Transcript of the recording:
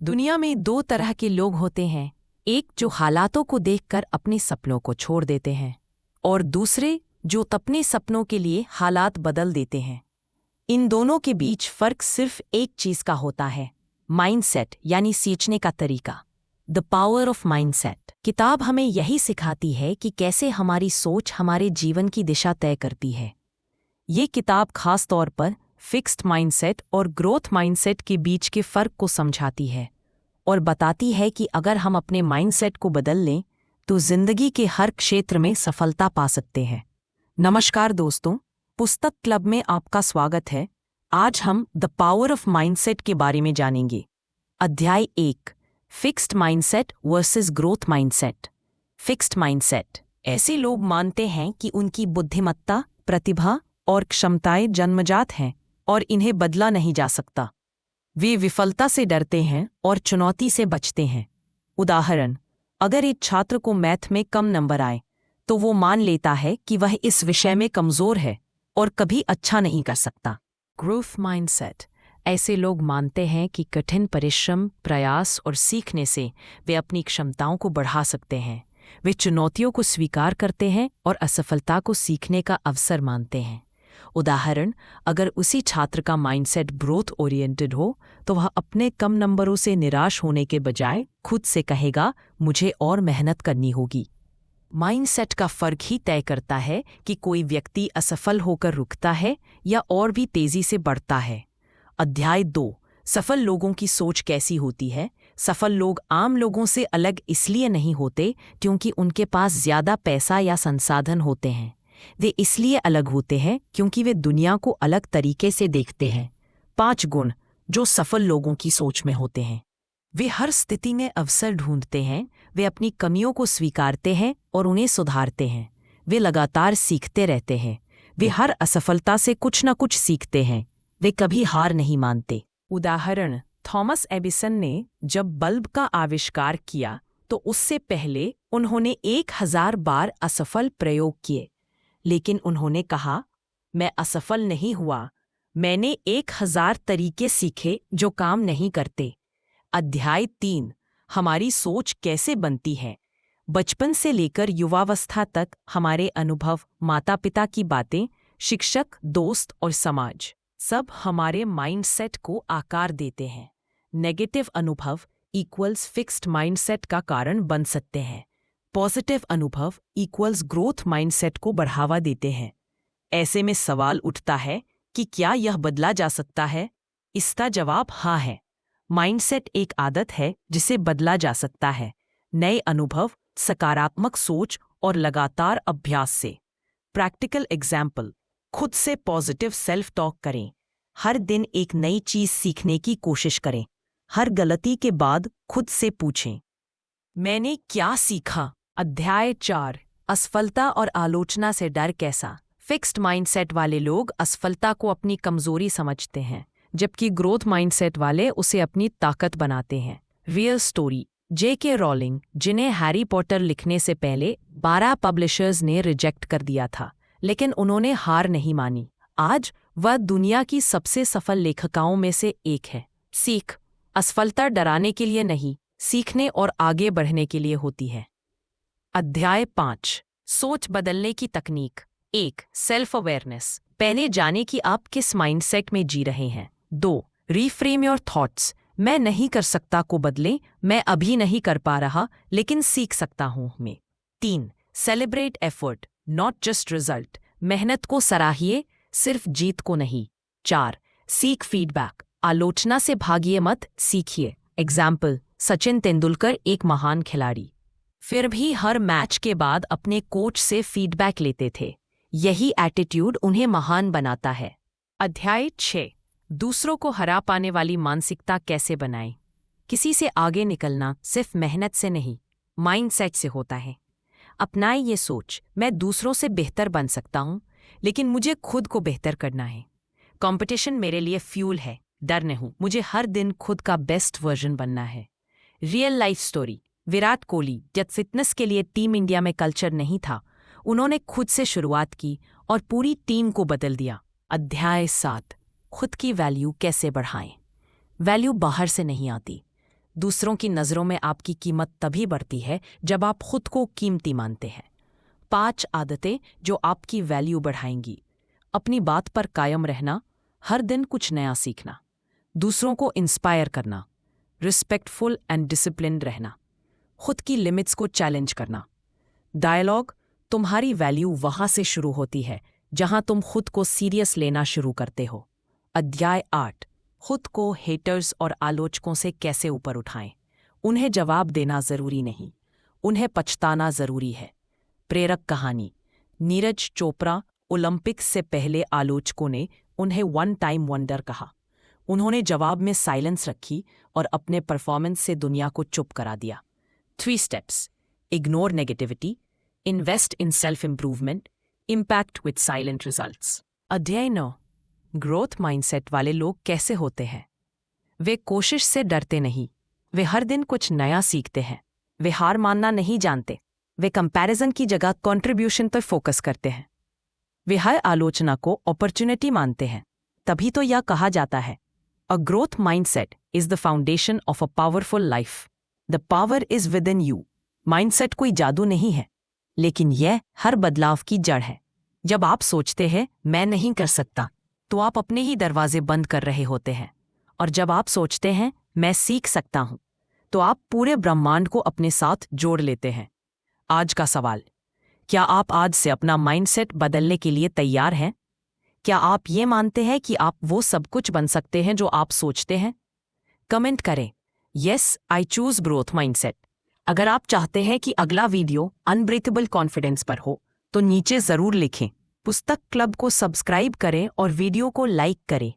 दुनिया में दो तरह के लोग होते हैं, एक जो हालातों को देखकर अपने सपनों को छोड़ देते हैं और दूसरे जो अपने सपनों के लिए हालात बदल देते हैं। इन दोनों के बीच फर्क सिर्फ एक चीज का होता है, माइंडसेट यानी सोचने का तरीका। द पावर ऑफ माइंडसेट किताब हमें यही सिखाती है कि कैसे हमारी सोच हमारे जीवन की दिशा तय करती है। ये किताब खास तौर पर फिक्स्ड माइंडसेट और ग्रोथ माइंडसेट के बीच के फर्क को समझाती है और बताती है कि अगर हम अपने माइंडसेट को बदल लें तो जिंदगी के हर क्षेत्र में सफलता पा सकते हैं। नमस्कार दोस्तों, पुस्तक क्लब में आपका स्वागत है। आज हम द पावर ऑफ माइंडसेट के बारे में जानेंगे। अध्याय 1, fixed mindset versus growth mindset. Fixed mindset ऐसे लोग मानते हैं कि उनकी बुद्धिमत्ता, प्रतिभा और क्षमताएं जन्मजात हैं और इन्हें बदला नहीं जा सकता। वे विफलता से डरते हैं और चुनौती से बचते हैं। उदाहरण, अगर एक छात्र को मैथ में कम नंबर आए तो वो मान लेता है कि वह इस विषय में कमजोर है और कभी अच्छा नहीं कर सकता। ग्रोथ माइंडसेट ऐसे लोग मानते हैं कि कठिन परिश्रम, प्रयास और सीखने से वे अपनी क्षमताओं को बढ़ा सकते हैं। वे चुनौतियों को स्वीकार करते हैं और असफलता को सीखने का अवसर मानते हैं। उदाहरण, अगर उसी छात्र का माइंडसेट ग्रोथ ओरिएंटेड हो तो वह अपने कम नंबरों से निराश होने के बजाय खुद से कहेगा, मुझे और मेहनत करनी होगी। माइंडसेट का फर्क ही तय करता है कि कोई व्यक्ति असफल होकर रुकता है या और भी तेजी से बढ़ता है। अध्याय 2, सफल लोगों की सोच कैसी होती है। सफल लोग आम लोगों से अलग इसलिए नहीं होते क्योंकि उनके पास ज्यादा पैसा या संसाधन होते हैं। वे इसलिए अलग होते हैं क्योंकि वे दुनिया को अलग तरीके से देखते हैं। 5 गुण जो सफल लोगों की सोच में होते हैं। वे हर स्थिति में अवसर ढूंढते हैं। वे अपनी कमियों को स्वीकारते हैं और उन्हें सुधारते हैं। वे लगातार सीखते रहते हैं। वे हर असफलता से कुछ न कुछ सीखते हैं। वे कभी हार नहीं मानते। उदाहरण, थॉमस एडिसन ने जब बल्ब का आविष्कार किया तो उससे पहले उन्होंने 1000 बार असफल प्रयोग किए, लेकिन उन्होंने कहा, मैं असफल नहीं हुआ, मैंने 1000 तरीके सीखे जो काम नहीं करते। अध्याय 3, हमारी सोच कैसे बनती है। बचपन से लेकर युवावस्था तक हमारे अनुभव, माता पिता की बातें, शिक्षक, दोस्त और समाज सब हमारे माइंडसेट को आकार देते हैं। नेगेटिव अनुभव इक्वल्स फिक्स्ड माइंडसेट का कारण बन सकते हैं। पॉजिटिव अनुभव इक्वल्स ग्रोथ माइंडसेट को बढ़ावा देते हैं। ऐसे में सवाल उठता है कि क्या यह बदला जा सकता है? इसका जवाब हाँ है। माइंडसेट एक आदत है जिसे बदला जा सकता है, नए अनुभव, सकारात्मक सोच और लगातार अभ्यास से। प्रैक्टिकल एग्जाम्पल, खुद से पॉजिटिव सेल्फ टॉक करें। हर दिन एक नई चीज सीखने की कोशिश करें। हर गलती के बाद खुद से पूछें, मैंने क्या सीखा? अध्याय 4, असफलता और आलोचना से डर कैसा। फिक्स्ड माइंडसेट वाले लोग असफलता को अपनी कमजोरी समझते हैं, जबकि ग्रोथ माइंडसेट वाले उसे अपनी ताकत बनाते हैं। Real story, J.K. रॉलिंग, जिन्हें हैरी पॉटर लिखने से पहले 12 पब्लिशर्स ने रिजेक्ट कर दिया था, लेकिन उन्होंने हार नहीं मानी। आज वह दुनिया की सबसे सफल लेखिकाओं में से एक है। सीख, असफलता डराने के लिए नहीं, सीखने और आगे बढ़ने के लिए होती है। अध्याय 5, सोच बदलने की तकनीक। 1, सेल्फ अवेयरनेस, पहले जाने कि आप किस माइंडसेट में जी रहे हैं। 2, रीफ्रेम योर थॉट्स, मैं नहीं कर सकता को बदलें, मैं अभी नहीं कर पा रहा लेकिन सीख सकता हूं मैं। 3, celebrate effort not just result, मेहनत को सराहिए, सिर्फ जीत को नहीं। 4, सीख फीडबैक, आलोचना से भागिए मत, सीखिए। एग्जाम्पल, सचिन तेंदुलकर एक महान खिलाड़ी, फिर भी हर मैच के बाद अपने कोच से फीडबैक लेते थे। यही एटीट्यूड उन्हें महान बनाता है। अध्याय 6, दूसरों को हरा पाने वाली मानसिकता कैसे बनाएं। किसी से आगे निकलना सिर्फ मेहनत से नहीं, माइंडसेट से होता है। अपनाएं ये सोच, मैं दूसरों से बेहतर बन सकता हूं, लेकिन मुझे खुद को बेहतर करना है। कंपटीशन मेरे लिए फ्यूल है, डर नहीं, मुझे हर दिन खुद का बेस्ट वर्जन बनना है। Real life story, Virat Kohli जब फिटनेस के लिए टीम इंडिया में कल्चर नहीं था, उन्होंने खुद से शुरुआत की और पूरी टीम को बदल दिया। अध्याय 7, खुद की वैल्यू कैसे बढ़ाएं। वैल्यू बाहर से नहीं आती, दूसरों की नज़रों में आपकी कीमत तभी बढ़ती है जब आप खुद को कीमती मानते हैं। 5 आदतें जो आपकी वैल्यू बढ़ाएंगी। अपनी बात पर कायम रहना, हर दिन कुछ नया सीखना, दूसरों को इंस्पायर करना, रिस्पेक्टफुल एंड डिसिप्लिन्ड रहना, खुद की लिमिट्स को चैलेंज करना। डायलॉग, तुम्हारी वैल्यू वहां से शुरू होती है जहां तुम खुद को सीरियस लेना शुरू करते हो। अध्याय 8, खुद को हेटर्स और आलोचकों से कैसे ऊपर उठाएं। उन्हें जवाब देना जरूरी नहीं, उन्हें पछताना जरूरी है। प्रेरक कहानी। नीरज चोपड़ा ओलंपिक्स से पहले आलोचकों ने उन्हें वन टाइम वंडर कहा। उन्होंने जवाब में साइलेंस रखी और अपने परफॉर्मेंस से दुनिया को चुप करा दिया। 3 steps. Ignore negativity, invest in self improvement, impact with silent results. अध्याय 9, ग्रोथ माइंडसेट वाले लोग कैसे होते हैं। वे कोशिश से डरते नहीं, वे हर दिन कुछ नया सीखते हैं। वे हार मानना नहीं जानते, वे कंपैरिजन की जगह कंट्रीब्यूशन पर फोकस करते हैं। वे हर आलोचना को अपॉर्चुनिटी मानते हैं। तभी तो यह कहा जाता है, a growth mindset is the foundation of a powerful life. The power is with in you. Mindset कोई जादू नहीं है, लेकिन यह हर बदलाव की जड़ है। जब आप सोचते हैं मैं नहीं कर सकता, तो आप अपने ही दरवाजे बंद कर रहे होते हैं। और जब आप सोचते हैं मैं सीख सकता हूं, तो आप पूरे ब्रह्मांड को अपने साथ जोड़ लेते हैं। आज का सवाल, क्या आप आज से अपना माइंडसेट बदलने के लिए तैयार हैं? क्या आप ये मानते हैं कि आप वो सब कुछ बन सकते हैं जो आप सोचते हैं? कमेंट करें, yes I choose growth mindset. अगर आप चाहते हैं कि अगला वीडियो अनब्रेकेबल कॉन्फिडेंस पर हो, तो नीचे जरूर लिखें। पुस्तक क्लब को सब्सक्राइब करें और वीडियो को लाइक करें।